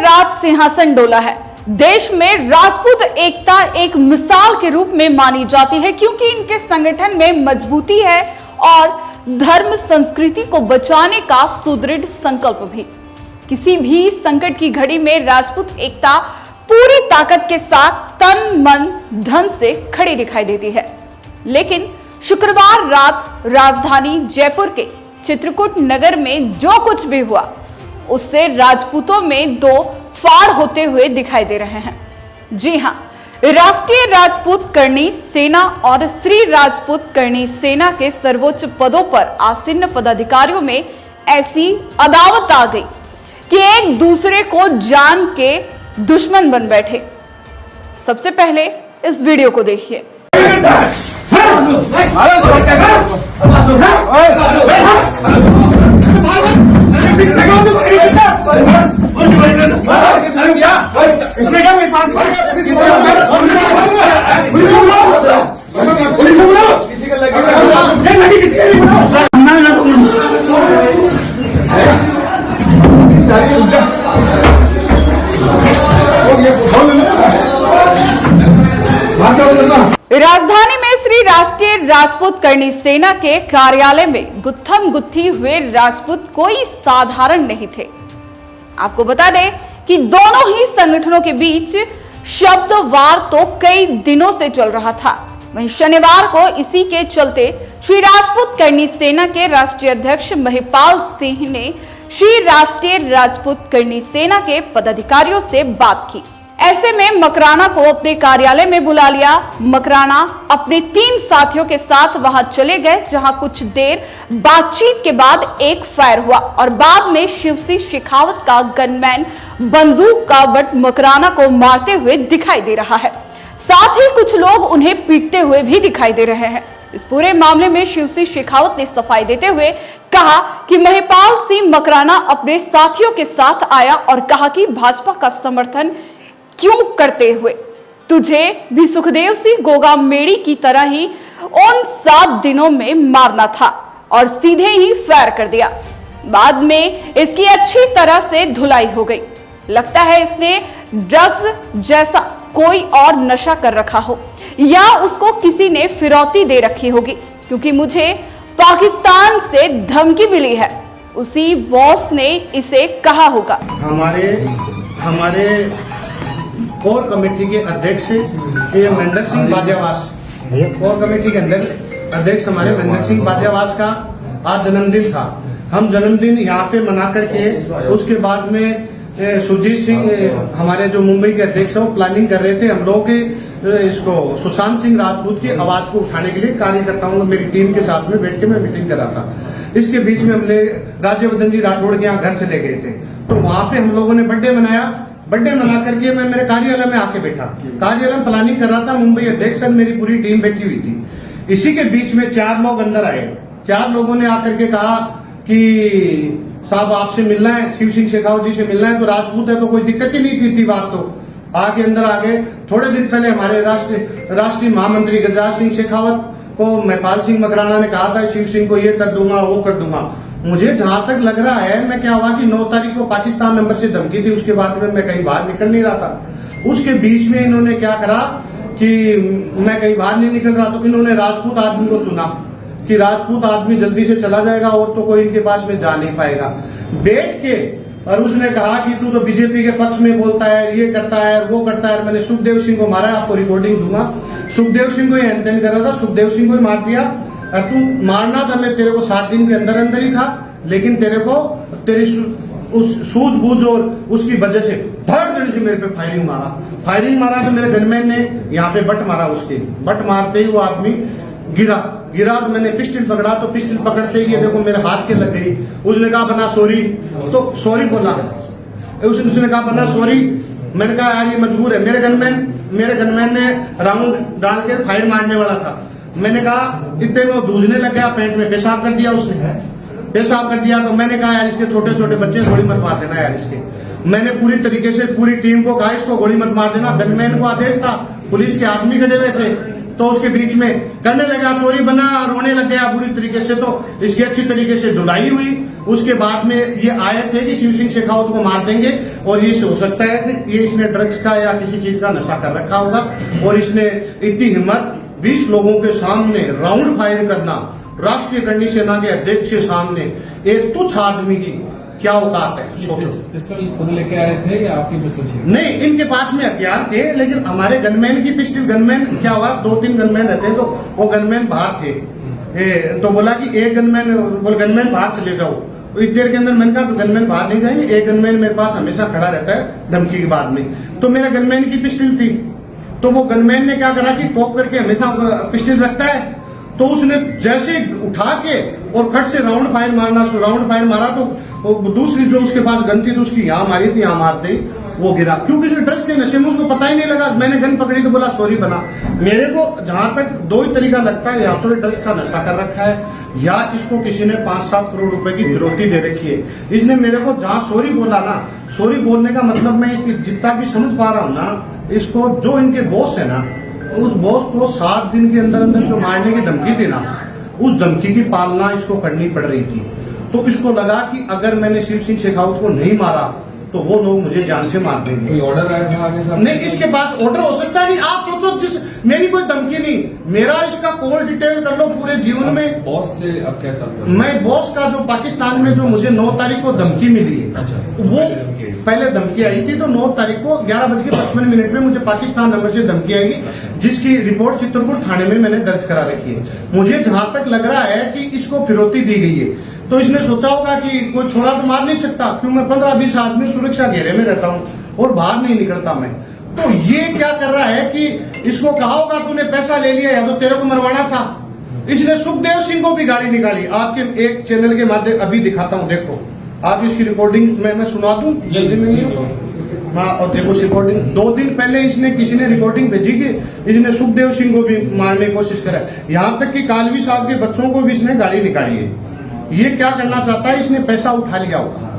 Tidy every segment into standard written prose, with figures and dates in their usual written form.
रात सिंहासन डोला है। देश में राजपूत एकता एक मिसाल के रूप में मानी जाती है, क्योंकि इनके संगठन में मजबूती है और धर्म संस्कृति को बचाने का सुदृढ़ संकल्प भी। किसी भी संकट की घड़ी में राजपूत एकता पूरी ताकत के साथ तन मन धन से खड़ी दिखाई देती है। लेकिन शुक्रवार रात राजधानी जयपुर के चित्रकूट नगर में जो कुछ भी हुआ, उससे राजपूतों में दो फाड़ होते हुए दिखाई दे रहे हैं। जी हां, राष्ट्रीय राजपूत करणी सेना और श्री राजपूत करणी सेना के सर्वोच्च पदों पर आसीन पदाधिकारियों में ऐसी अदावत आ गई कि एक दूसरे को जान के दुश्मन बन बैठे। सबसे पहले इस वीडियो को देखिए। इसने क्या मेरे पास राजधानी में श्री राष्ट्रीय राजपूत करणी सेना के कार्यालय में गुत्थम गुत्थी हुए राजपूत कोई साधारण नहीं थे। आपको बता दें कि दोनों ही संगठनों के बीच शब्द वार तो कई दिनों से चल रहा था। वहीं शनिवार को इसी के चलते श्री राजपूत करणी सेना के राष्ट्रीय अध्यक्ष महिपाल सिंह ने श्री राष्ट्रीय राजपूत करणी सेना के पदाधिकारियों से बात की। ऐसे में मकराना को अपने कार्यालय में बुला लिया। मकराना अपने 3 साथियों के साथ वहां चले गए, जहां कुछ देर बातचीत के बाद एक फायर हुआ और बाद में शिवसी शेखावत का गनमैन बंदूक का बट मकराना को मारते हुए दिखाई दे रहा है। साथ ही कुछ लोग उन्हें पीटते हुए भी दिखाई दे रहे हैं। इस पूरे मामले में शिवसी शेखावत ने सफाई देते हुए कहा कि महिपाल सिंह मकराना अपने साथियों के साथ आया और कहा कि भाजपा का समर्थन क्यों करते हुए तुझे भी सुखदेव सिंह गोगा मेड़ी की तरह ही उन 7 दिनों में मारना था और सीधे ही फायर कर दिया। बाद में इसकी अच्छी तरह से धुलाई हो गई। लगता है इसने ड्रग्स जैसा कोई और नशा कर रखा हो या उसको किसी ने फिरौती दे रखी होगी, क्योंकि मुझे पाकिस्तान से धमकी मिली है। उसी बॉस ने इसे कहा होगा। हमारे कोर कमेटी के अध्यक्ष ये महेंद्र सिंह बाजेवास, कोर कमेटी के अंदर अध्यक्ष हमारे महेंद्र सिंह बाजेवास का आज जन्मदिन था। हम जन्मदिन यहाँ पे मना करके उसके बाद में सुरजीत सिंह हमारे जो मुंबई के अध्यक्ष है वो प्लानिंग कर रहे थे हम लोग इसको सुशांत सिंह राजपूत की आवाज को उठाने के लिए कार्यकर्ताओं मेरी टीम के साथ में बैठ के मैं मीटिंग कर रहा था। इसके बीच में हमने राज्यवर्धन जी राठौड़ के यहाँ घर चले गए थे, तो वहां पे हम लोगों ने बर्थडे मनाया। बर्थडे मना करके मैं मेरे कार्यालय में आके बैठा, कार्यालय में प्लानिंग कर रहा था। मुंबई अध्यक्ष मेरी पूरी टीम बैठी हुई थी। इसी के बीच में 4 लोग अंदर आए। 4 लोगों ने आकर के कहा कि साहब आपसे मिलना है, शिव सिंह शेखावत जी से मिलना है। तो राजपूत है तो कोई दिक्कत ही नहीं थी बात। तो आके अंदर आ गए। थोड़े दिन पहले हमारे राष्ट्रीय महामंत्री गजराज सिंह शेखावत को महिपाल सिंह मकराना ने कहा था शिव सिंह को ये कर दूंगा वो कर दूंगा। मुझे जहां तक लग रहा है, मैं क्या हुआ कि 9 तारीख को पाकिस्तान नंबर से धमकी थी, उसके बाद में मैं कहीं बाहर निकल नहीं रहा था। उसके बीच में इन्होंने क्या करा कि मैं कहीं बाहर नहीं निकल रहा, तो इन्होंने राजपूत आदमी को चुना कि राजपूत आदमी जल्दी से चला जाएगा और तो कोई इनके पास में जा नहीं पाएगा। बैठ के और उसने कहा कि तू तो बीजेपी के पक्ष में बोलता है, ये करता है वो करता है। मैंने सुखदेव सिंह को मारा, आपको रिकॉर्डिंग दूंगा। सुखदेव सिंह को हेन कर रहा था, सुखदेव सिंह को मार दिया। और तू मारना था मैं तेरे को 7 दिन के अंदर अंदर ही था, लेकिन तेरे को तेरी उस सूझबूझ और उसकी वजह से धड़ से मेरे पे फायरिंग मारा। तो मेरे गनमैन ने यहाँ पे बट मारा। उसके बट मारते ही वो आदमी गिरा तो मैंने पिस्टल पकड़ा, तो पिस्टल पकड़ते ही देखो मेरे हाथ के लग गई। उसने कहा बना सॉरी, तो सॉरी बोला। उसने कहा बना सॉरी। मैंने कहा यार ये मजबूर है। मेरे गनमैन ने राउंड डाल के फायर मारने वाला था। मैंने कहा इतने में वो दूझने लग गया, पैंट में पेशाब कर दिया उसने। पेशाब कर दिया तो मैंने कहा यार इसके छोटे छोटे बच्चे गोली मत मार देना यार इसके। मैंने पूरी तरीके से पूरी टीम को कहा इसको गोली मत मार देना। गनमैन को आदेश था, पुलिस के आदमी खड़े हुए थे, तो उसके बीच में करने लगा, सॉरी बना, रोने लग गया बुरी तरीके से। तो इसकी अच्छी तरीके से धुलाई हुई। उसके बाद में ये आए थे कि शिव सिंह शेखावत को मार देंगे, और ये हो सकता है कि ये इसने ड्रग्स का या किसी चीज का नशा कर रखा होगा, और इसने इतनी हिम्मत 20 लोगों के सामने राउंड फायर करना, राष्ट्रीय करणी सेना के अध्यक्ष के सामने एक तुच्छ आदमी की क्या औकात है। सोचो। पिस्टल खुद लेके आए थे या आपकी पिस्टल थी? नहीं, इनके पास में हथियार थे, लेकिन हमारे गनमैन की पिस्टल, गनमैन क्या हुआ, 2-3 गनमैन रहते हैं, तो वो गनमैन बाहर थे। तो बोला कि एक गनमैन बाहर चले जाओ। तो इतनी देर के अंदर मैंने कहा गनमैन बाहर नहीं जाएंगे, एक गनमैन मेरे पास हमेशा खड़ा रहता है धमकी के बाद में। तो मेरा गनमैन की पिस्टल थी, तो वो गनमैन ने क्या करा कि पॉक करके हमेशा पिस्टल रखता है, तो उसने जैसे उठा के और कट से राउंड फायर मारा, तो वो दूसरी जो उसके पास गन थी तो उसकी यहाँ मारी थी, यहाँ मारते ही वो गिरा, क्योंकि उसने ड्रग्स के नशे में उसको पता ही नहीं लगा। मैंने गन पकड़ी तो बोला सॉरी बना। मेरे को जहां तक 2 ही तरीका लगता है, या तो ये ड्रग्स का नशा कर रखा है, या इसको किसी ने 5-7 करोड़ रुपए की फिरौती दे रखी है। इसने मेरे को जहां सॉरी बोला ना, सॉरी बोलने का मतलब मैं जितना भी समझ पा रहा हूँ ना, इसको जो इनके बॉस है ना, उस बॉस को 7 दिन के अंदर अंदर जो मारने की धमकी थी ना, उस धमकी की पालना इसको करनी पड़ रही थी। तो इसको लगा कि अगर मैंने शिव सिंह शेखावत को नहीं मारा तो वो लोग मुझे जान से मार देंगे। कोई ऑर्डर आया था आगे साहब? नहीं, इसके पास ऑर्डर हो सकता नहीं। आप सोचो, मेरी कोई धमकी नहीं, मेरा इसका कॉल डिटेल कर लो पूरे जीवन में। बॉस से अब क्या था? मैं बॉस का जो पाकिस्तान में जो मुझे 9 तारीख को धमकी मिली है, अच्छा, वो पहले धमकी आई थी, तो 9 तारीख को 11:55 में मुझे पाकिस्तान नंबर से धमकी आएगी, जिसकी रिपोर्ट चित्रकूट थाने में मैंने दर्ज करा रखी है। मुझे जहां तक लग रहा है कि इसको फिरौती दी गई है, तो इसने सोचा होगा कि कोई छोड़ा तो मार नहीं सकता, क्यों मैं 15-20 आदमी सुरक्षा घेरे में रहता हूं और बाहर नहीं निकलता मैं। तो ये क्या कर रहा है कि इसको कहा होगा तूने पैसा ले लिया या तो तेरे को मरवाना था। इसने सुखदेव सिंह को भी गाड़ी निकाली। आपके एक चैनल के माध्यम अभी दिखाता हूं, देखो आप इसकी रिकॉर्डिंग मैं सुना दूं। हाँ, और देखो रिकॉर्डिंग 2 दिन पहले इसने किसी ने रिकॉर्डिंग भेजी कि इसने सुखदेव सिंह को भी मारने की कोशिश करा, यहाँ तक कि कालवी साहब के बच्चों को भी इसने गाड़ी निकाली है। ये क्या करना चाहता है, इसने पैसा उठा लिया होगा,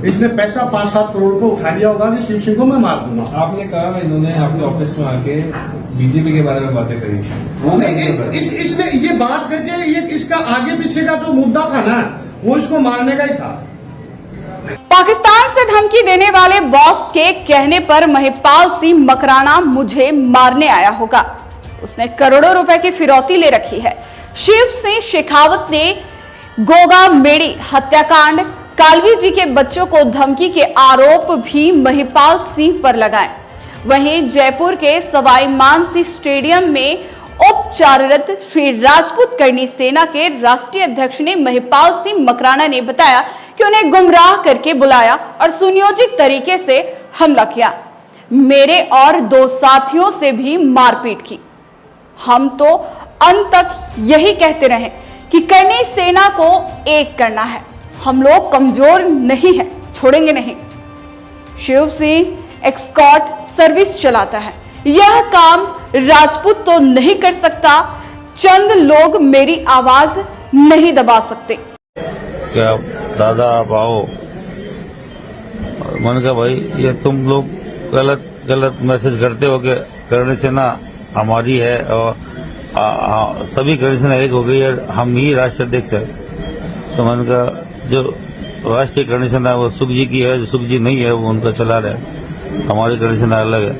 इसने पैसा 5-7 करोड़ को उठा लिया होगा कि शिव सिंह को मैं मार दूंगा। आपने कहा इन्होंने आपके ऑफिस में आके बीजेपी के बारे में बातें करी, वो इसने ये बात करके ये इसका आगे पीछे का जो मुद्दा था ना, वो इसको मारने का ही था। पाकिस्तान से धमकी देने वाले बॉस के कहने पर महिपाल सिंह मकराना मुझे मारने आया होगा। उसने करोड़ों रुपए की फिरौती ले रखी है। शिव सिंह शेखावत ने गोगा मेड़ी हत्याकांड, कालवी जी के बच्चों को धमकी के आरोप भी महिपाल सिंह पर लगाए। वहीं जयपुर के सवाई मानसिंह स्टेडियम में उपचाररत श्री राजपूत करणी सेना के राष्ट्रीय अध्यक्ष ने महिपाल सिंह मकराना ने बताया कि उन्हें गुमराह करके बुलाया और सुनियोजित तरीके से हमला किया। मेरे और 2 साथियों से भी मारपीट की। हम तो अंत तक यही कहते रहे कि करणी सेना को एक करना है, हम लोग कमजोर नहीं है, छोड़ेंगे नहीं। शिव सिंह एस्कॉर्ट सर्विस चलाता है, यह काम राजपूत तो नहीं कर सकता। चंद लोग मेरी आवाज नहीं दबा सकते। क्या दादा आप आओ? मैंने कहा भाई ये तुम लोग गलत मैसेज करते हो कि करणी सेना हमारी है और सभी करणी सेना एक हो गई है, हम ही राष्ट्रीय अध्यक्ष है। तो मैंने कहा जो राष्ट्रीय करणी सेना है वो सुख जी की है, जो सुख जी नहीं है वो उनका चला रहा है, हमारी करणी सेना अलग है।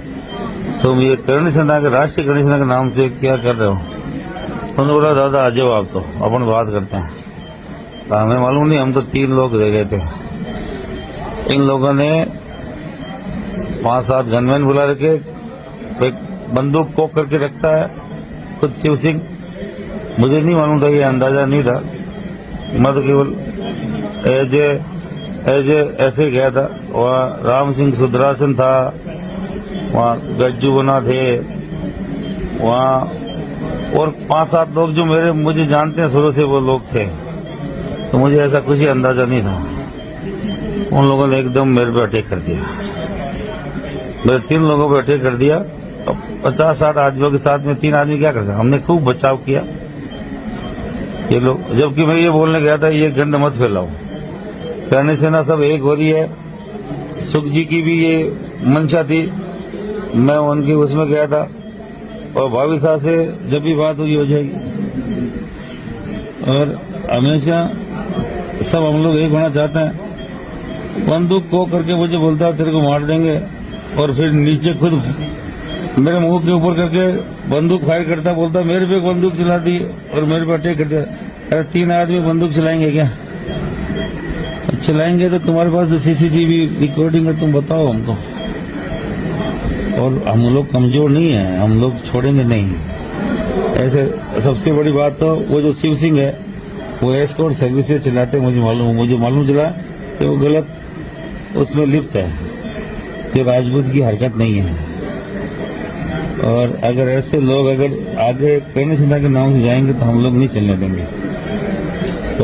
तुम ये करणी सेना के राष्ट्रीय करणी सेना के नाम से क्या कर रहे हो? उन्होंने बोला दादा आ जाओ आप, तो अपन बात करते हैं। तो हमें मालूम नहीं, हम तो 3 लोग रह गए थे। इन लोगों ने 5-7 गनमैन बुला रखे, एक बंदूक कोक करके रखता है खुद शिव सिंह। मुझे नहीं मालूम था, ये अंदाजा नहीं था, मैं तो केवल ऐसे गया था। वहाँ राम सिंह सुदरासन था, वहाँ गज्जू बना थे, वहाँ और 5-7 लोग जो मुझे जानते हैं शुरू से वो लोग थे। तो मुझे ऐसा कुछ ही अंदाजा नहीं था। उन लोगों ने एकदम मेरे पे अटैक कर दिया, मेरे 3 लोगों पे अटैक कर दिया। अब 50-60 आदमियों के साथ में 3 आदमी क्या कर सकते? हमने खूब बचाव किया ये लोग, जबकि मैं ये बोलने गया था ये गंद मत फैलाओ, करणी सेना सब एक हो रही है। सुख जी की भी ये मंशा थी, मैं उनकी उसमें गया था, और भाभी साहब से जब भी बात होगी हो जाएगी। और हमेशा सब हम लोग एक होना चाहते हैं। बंदूक को करके मुझे बोलता है तेरे को मार देंगे, और फिर नीचे खुद मेरे मुंह के ऊपर करके बंदूक फायर करता, बोलता मेरे पे बंदूक चला दी और मेरे पे अटैक कर दिया। अरे 3 आदमी बंदूक चलाएंगे क्या? चलाएंगे तो तुम्हारे पास तो सीसीटीवी रिकॉर्डिंग है, तुम बताओ हमको। और हम लोग कमजोर नहीं है, हम लोग छोड़ेंगे नहीं। ऐसे सबसे बड़ी बात तो वो जो शिव सिंह है वो एस्कॉर्ट सर्विसेज चलाते, मुझे मालूम चला कि वो गलत उसमें लिप्त है, जो राजपूत की हरकत नहीं है। और अगर ऐसे लोग अगर आगे करणी सेना के नाम से जाएंगे तो हम लोग नहीं चलने देंगे।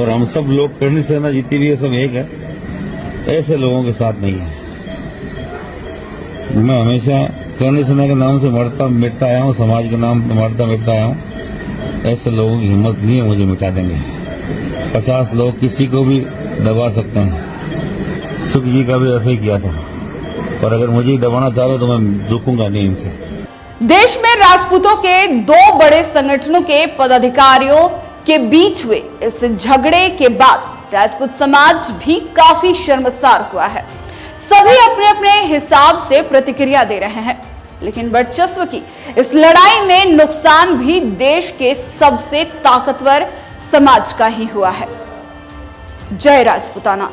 और हम सब लोग करणी सेना जितनी भी है सब एक है, ऐसे लोगों के साथ नहीं है। मैं हमेशा करणी सेना के नाम से मरता मिटता आया हूँ, समाज के नाम पे मरता मिटता आया हूँ। ऐसे लोगों की हिम्मत नहीं है मुझे मिटा देंगे। 50 लोग किसी को भी दबा सकते हैं। सुख जी का भी ऐसा ही किया था, और अगर मुझे ही दबाना चाहे तो मैं रुकूंगा नहीं इनसे। देश में राजपूतों के 2 बड़े संगठनों के पदाधिकारियों के बीच हुए इस झगड़े के बाद राजपूत समाज भी काफी शर्मसार हुआ है। सभी अपने अपने हिसाब से प्रतिक्रिया दे रहे हैं, लेकिन वर्चस्व की इस लड़ाई में नुकसान भी देश के सबसे ताकतवर समाज का ही हुआ है। जय राजपूताना।